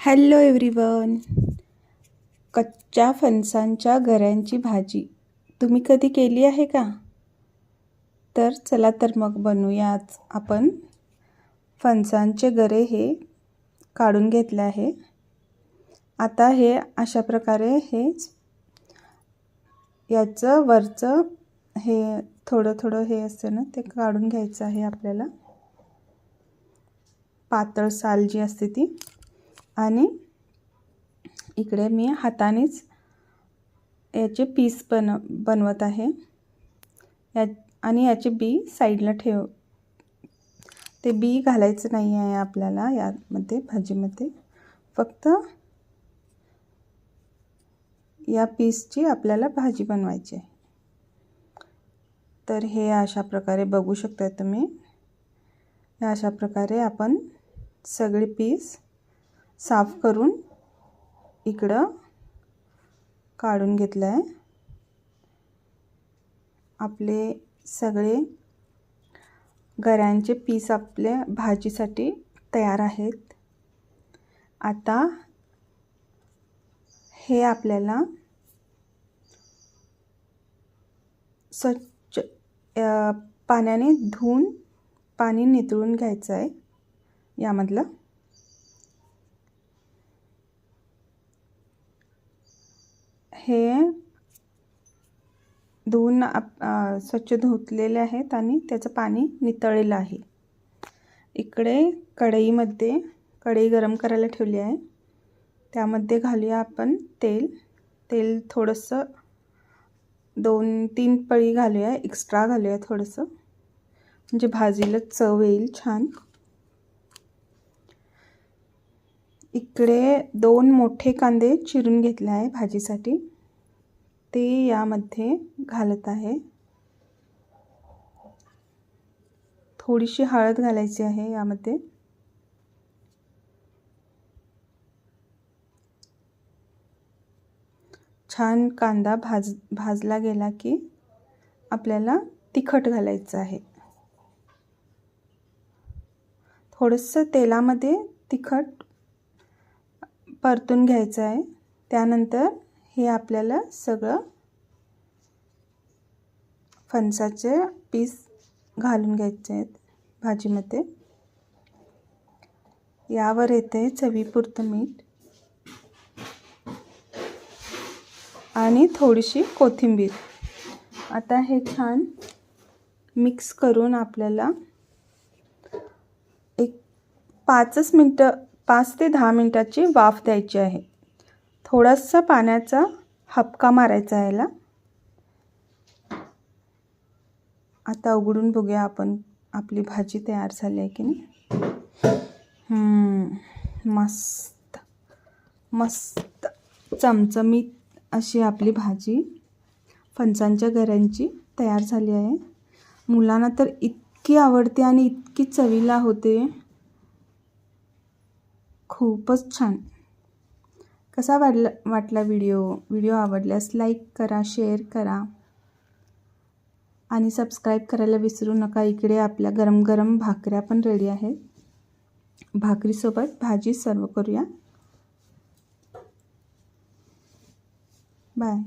Hello everyone. कच्च्या फणसांच्या गऱ्यांची भाजी तुम्ही कधी केली आहे का? तर चला तर मग बनवूयाच. आपण फणसांचे गरे हे काढून घेतले आहे. आता हे अशा प्रकारे याचं वरचं हे थोडं हे असतं ना, ते काढून घ्यायचं आहे आपल्याला, पातळ साल जी असते ती. आणि इकडे मी हातानेच याचे पीस बनवत आहे आणि याचे बी साईडला ठेव. ते बी घालायचं नाही आहे आपल्याला यामध्ये, भाजीमध्ये. फक्त या पीसची आपल्याला भाजी बनवायची आहे. तर हे अशा प्रकारे बघू शकता तुम्ही. या अशा प्रकारे आपण सगळे पीस साफ करून इकडं काढून घेतलं आहे. आपले सगळे गऱ्यांचे पीस आपल्या भाजीसाठी तयार आहेत. आता हे आपल्याला स्वच्छ पाण्याने धुवून पाणी नितळून घ्यायचं आहे. यामधलं हे धुवून स्वच्छ धुतलेले आहेत आणि त्याचं पाणी नितळलेलं आहे. इकडे कढईमध्ये कढई गरम करायला ठेवली आहे. त्यामध्ये घालूया आपण तेल थोडंसं 2-3 पळी घालूया, एक्स्ट्रा घालूया थोडंसं, म्हणजे भाजीला चव येईल छान. इकडे 2 मोठे कांदे चिरून घेतले आहे भाजीसाठी, ते यामध्ये घालत आहे. थोडीशी हळद घालायची आहे यामध्ये. छान कांदा भाजला गेला की आपल्याला तिखट घालायचं आहे. थोडंसं तेलामध्ये तिखट परतून घ्यायचं आहे. त्यानंतर हे आपल्याला सगळं फणसाचे पीस घालून घ्यायचे आहेत भाजीमध्ये. यावर येते चवीपुरतं मीठ आणि थोडीशी कोथिंबीर. आता हे छान मिक्स करून आपल्याला एक 5 ते 10 मिनिटाची वाफ द्यायची आहे. थोडासा पाण्याचा हबका मारायचा याला. आता उघडून बघूया आपण, आपली भाजी तयार झाली आहे की नाही. मस्त मस्त चमचमीत अशी आपली भाजी फणसांच्या गऱ्यांची तयार झाली आहे. मुलांना तर इतकी आवडते आणि इतकी चवीला होते, खूपच छान. कसा वाटला व्हिडिओ आवडल्यास लाईक करा, शेअर करा आणि सबस्क्राईब करायला विसरू नका. इकडे आपल्या गरम गरम भाकऱ्या पण रेडी आहेत. भाकरीसोबत भाजी सर्व करूया. बाय.